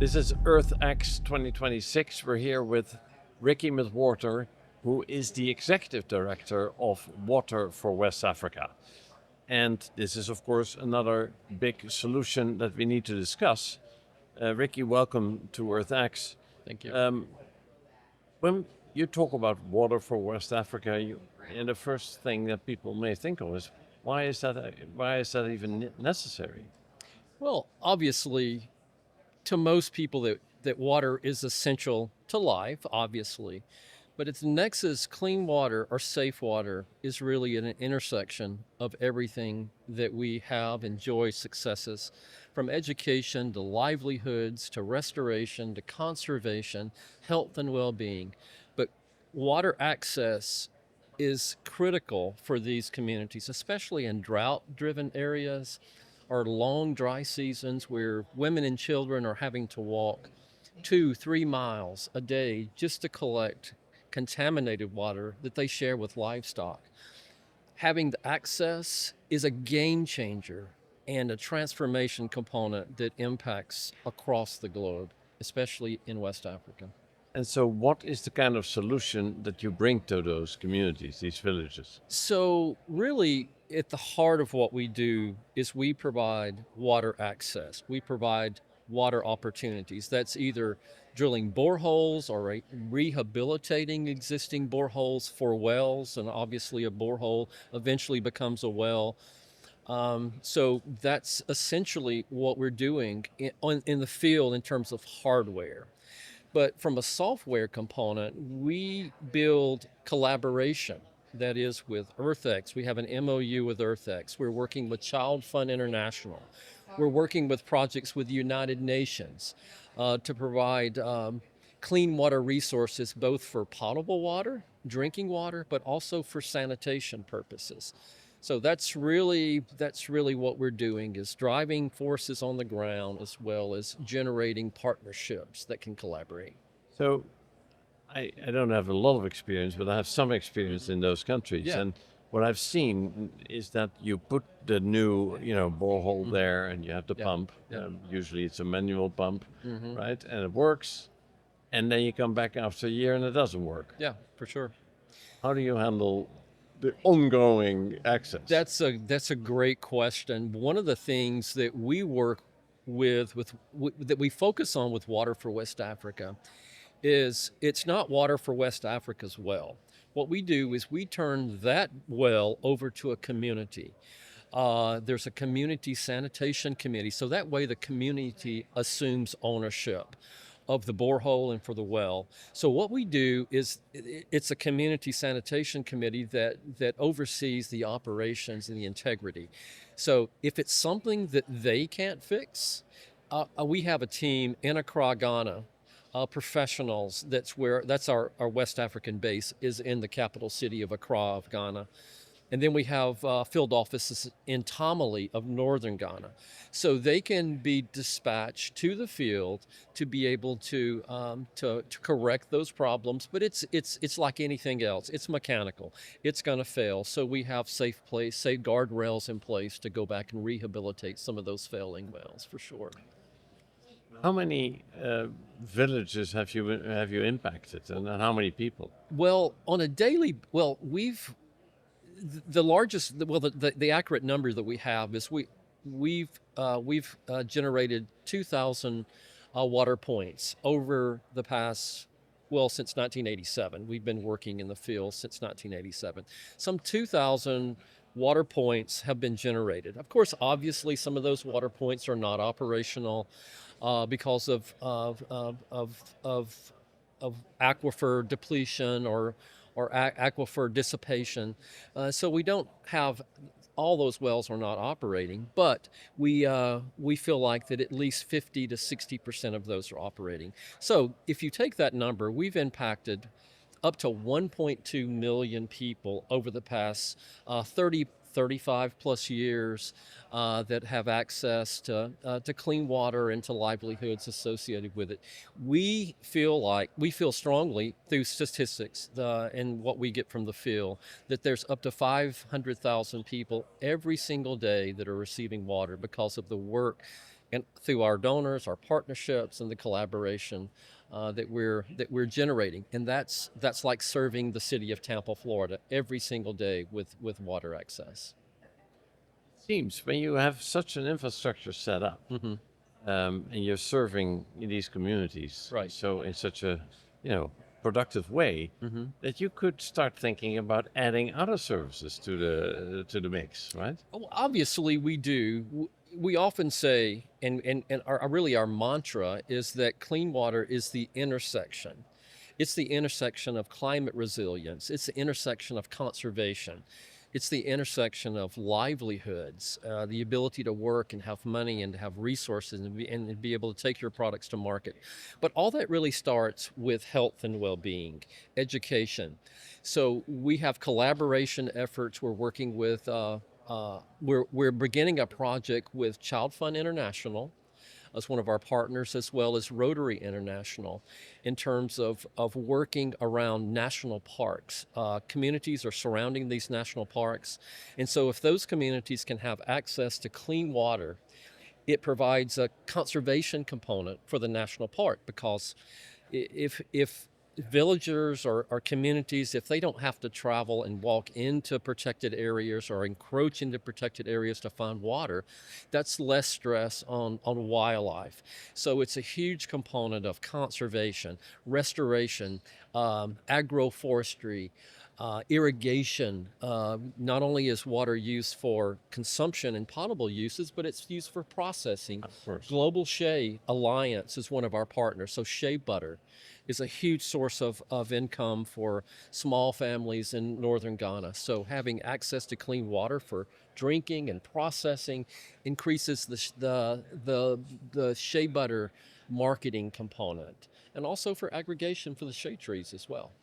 This is EarthX 2026. We're here with Ricky McWhorter, who is the Executive Director of Water for West Africa. And this is, of course, another big solution that we need to discuss. Ricky, welcome to EarthX. Thank you. When you talk about water for West Africa, and the first thing that people may think of is why is that even necessary? Well, obviously, to most people, that water is essential to life, obviously. But its nexus, clean water or safe water, is really an intersection of everything that we have enjoyed successes, from education to livelihoods to restoration to conservation, health and well-being. But water access is critical for these communities, especially in drought-driven areas or long dry seasons where women and children are having to walk 2-3 miles a day just to collect contaminated water that they share with livestock. Having the access is a game changer and a transformation component that impacts across the globe, especially in West Africa. And so, what is the kind of solution that you bring to those communities, these villages? So really, at the heart of what we do is we provide water access. We provide water opportunities. That's either drilling boreholes or rehabilitating existing boreholes for wells, and obviously a borehole eventually becomes a well. So that's essentially what we're doing in the field in terms of hardware. But from a software component, we build collaboration. That is with EarthX. We have an MOU with EarthX. We're working with Child Fund International. We're working with projects with the United Nations to provide clean water resources, both for potable water, drinking water, but also for sanitation purposes. So that's really what we're doing, is driving forces on the ground as well as generating partnerships that can collaborate. So, I don't have a lot of experience, but I have some experience in those countries. Yeah. And what I've seen is that you put the new, borehole there, and you have the Yeah. pump. Yeah. Usually it's a manual pump, Hmm. right? And it works. And then you come back after a year and it doesn't work. Yeah, for sure. How do you handle the ongoing access? That's a great question. One of the things that we work with that we focus on with Water for West Africa is it's not Water for West Africa's well. What we do is we turn that well over to a community. There's a community sanitation committee, so that way the community assumes ownership of the borehole and for the well. So what we do is it's a community sanitation committee that oversees the operations and the integrity. So if it's something that they can't fix, we have a team in Accra, Ghana, professionals. That's our West African base is in the capital city of Accra of Ghana. And then we have field offices in Tamale of northern Ghana. So they can be dispatched to the field to be able to correct those problems. But it's like anything else. It's mechanical. It's going to fail. So we have safe guardrails in place to go back and rehabilitate some of those failing wells, for sure. How many villages have you impacted, and how many people? Well, the largest, the accurate number that we have is we've generated 2,000 water points over the past, since 1987. We've been working in the field since 1987. Some 2,000 water points have been generated. Of course, obviously, some of those water points are not operational because of aquifer depletion or aquifer dissipation. So we don't have, all those wells are not operating, but we feel like that at least 50 to 60% of those are operating. So if you take that number, we've impacted up to 1.2 million people over the past 35 plus years that have access to clean water and to livelihoods associated with it. We feel strongly through statistics and what we get from the field that there's up to 500,000 people every single day that are receiving water because of the work and through our donors, our partnerships, and the collaboration that we're generating, and that's like serving the city of Tampa, Florida, every single day with water access. Seems when you have such an infrastructure set up, Hmm. and you're serving in these communities Right. so in such a you know productive way, Hmm. that you could start thinking about adding other services to the mix, right? Oh, obviously, we do. We often say, and really our mantra is that clean water is the intersection. It's the intersection of climate resilience. It's the intersection of conservation. It's the intersection of livelihoods, the ability to work and have money and to have resources and be able to take your products to market. But all that really starts with health and well-being, education. So we have collaboration efforts. We're working with, we're beginning a project with Child Fund International as one of our partners, as well as Rotary International, in terms of working around national parks. Communities are surrounding these national parks. And so if those communities can have access to clean water, it provides a conservation component for the national park, because if villagers or communities, if they don't have to travel and walk into protected areas or encroach into protected areas to find water, that's less stress on wildlife. So it's a huge component of conservation, restoration, agroforestry, irrigation. Not only is water used for consumption and potable uses, but it's used for processing. Of course. Global Shea Alliance is one of our partners. So shea butter is a huge source of income for small families in northern Ghana. So having access to clean water for drinking and processing increases the shea butter marketing component, and also for aggregation for the shea trees as well.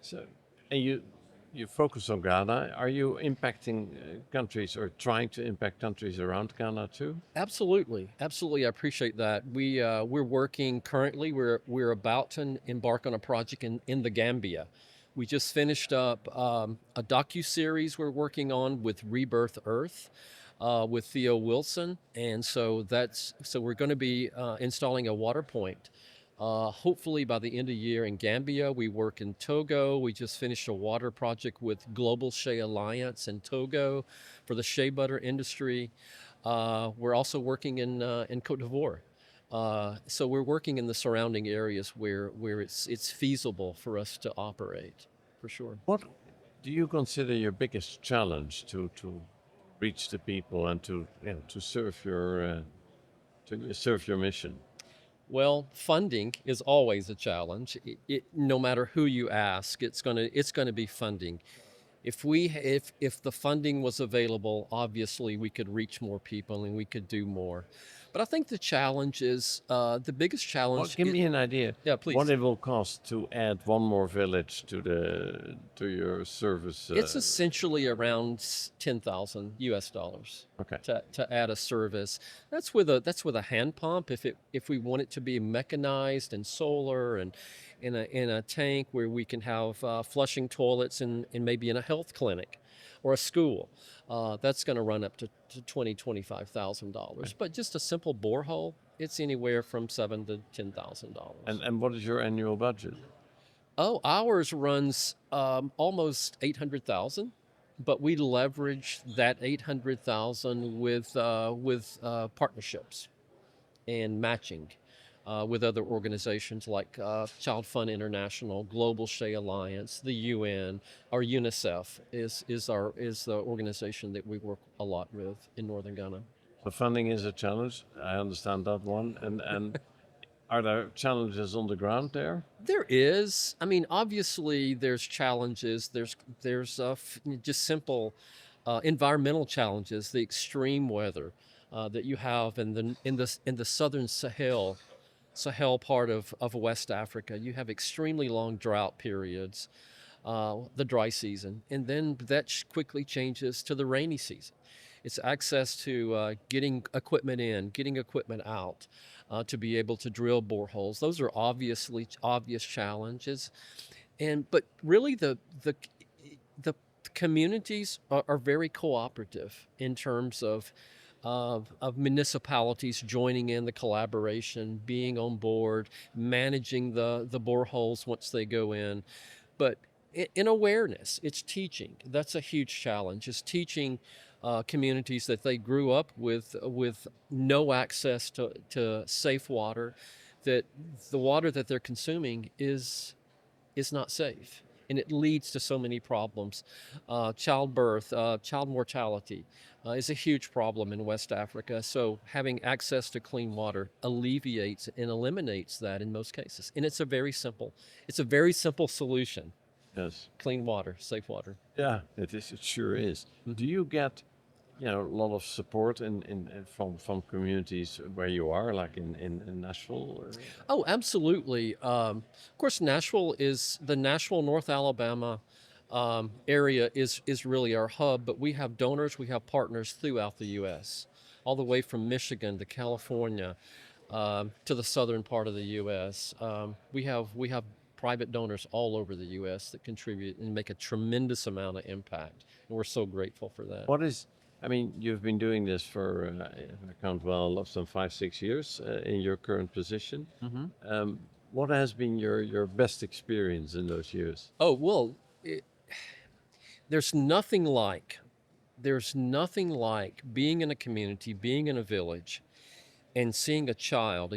So, and you focus on Ghana. Are you impacting countries or trying to impact countries around Ghana too? Absolutely, absolutely. I appreciate that. We're working currently. We're about to embark on a project in the Gambia. We just finished up a docu-series we're working on with Rebirth Earth, with Theo Wilson, and so we're going to be installing a water point. Hopefully by the end of the year in Gambia. We work in Togo. We just finished a water project with Global Shea Alliance in Togo for the shea butter industry. We're also working in Cote d'Ivoire. So we're working in the surrounding areas where it's feasible for us to operate, for sure. What do you consider your biggest challenge to reach the people and to serve your mission? Well, funding is always a challenge. No matter who you ask, it's gonna be funding. If the funding was available, obviously we could reach more people and we could do more. But I think the challenge is the biggest Well, challenge. give me an idea Yeah, what please. it will cost to add one more village to your service. It's essentially around $10,000 Okay. to add a service. That's with a hand pump. If we want it to be mechanized and solar and in a tank where we can have flushing toilets and maybe in a health clinic or a school, that's going to run up to $25,000. But just a simple borehole, it's anywhere from $7,000 to $10,000. And what is your annual budget? Oh, ours runs almost 800,000, but we leverage that 800,000 with partnerships and matching with other organizations like Child Fund International, Global Shea Alliance, the UN, or UNICEF is the organization that we work a lot with in Northern Ghana. So funding is a challenge. I understand that one. And are there challenges on the ground there? There is. I mean, obviously, there's challenges. There's just simple environmental challenges. The extreme weather that you have in the southern Sahel part of West Africa. You have extremely long drought periods, the dry season, and then that quickly changes to the rainy season. It's access to getting equipment in, getting equipment out, to be able to drill boreholes. Those are obviously obvious challenges, but really the communities are very cooperative in terms of of municipalities joining in the collaboration, being on board, managing the boreholes once they go in. But in awareness, it's teaching. That's a huge challenge. Is teaching communities that they grew up with no access to safe water, that the water that they're consuming is not safe. And it leads to so many problems. Childbirth, child mortality is a huge problem in West Africa. So having access to clean water alleviates and eliminates that in most cases. And it's a very simple solution. Yes. Clean water, safe water. Yeah, it is. It sure is. Do you get, a lot of support from communities where you are, like in Nashville? Or? Oh, absolutely. Of course, the Nashville, North Alabama area is really our hub, but we have donors, we have partners throughout the U.S., all the way from Michigan to California to the southern part of the U.S. We have private donors all over the U.S. that contribute and make a tremendous amount of impact, and we're so grateful for that. What is, you've been doing this for, if I count well, some 5-6 years in your current position. What has been your best experience in those years? Oh, well, there's nothing like being in a community, being in a village, and seeing a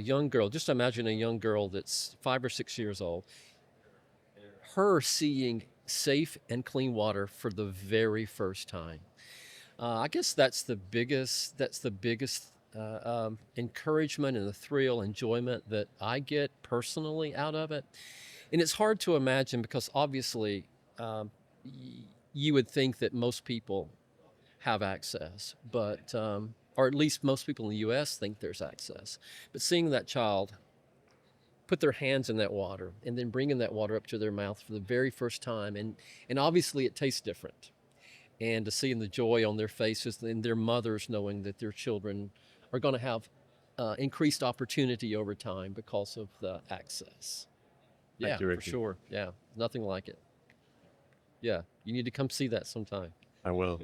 young girl. Just imagine a young girl that's 5 or 6 years old, her seeing safe and clean water for the very first time. I guess that's the biggest encouragement and the thrill, enjoyment that I get personally out of it. And it's hard to imagine because obviously you would think that most people have access, but or at least most people in the U.S. think there's access. But seeing that child put their hands in that water and then bringing that water up to their mouth for the very first time, and obviously it tastes different. And to seeing the joy on their faces and their mothers knowing that their children are going to have increased opportunity over time because of the access. Thank you, For Ricky. sure. Yeah, nothing like it. Yeah, you need to come see that sometime. I will.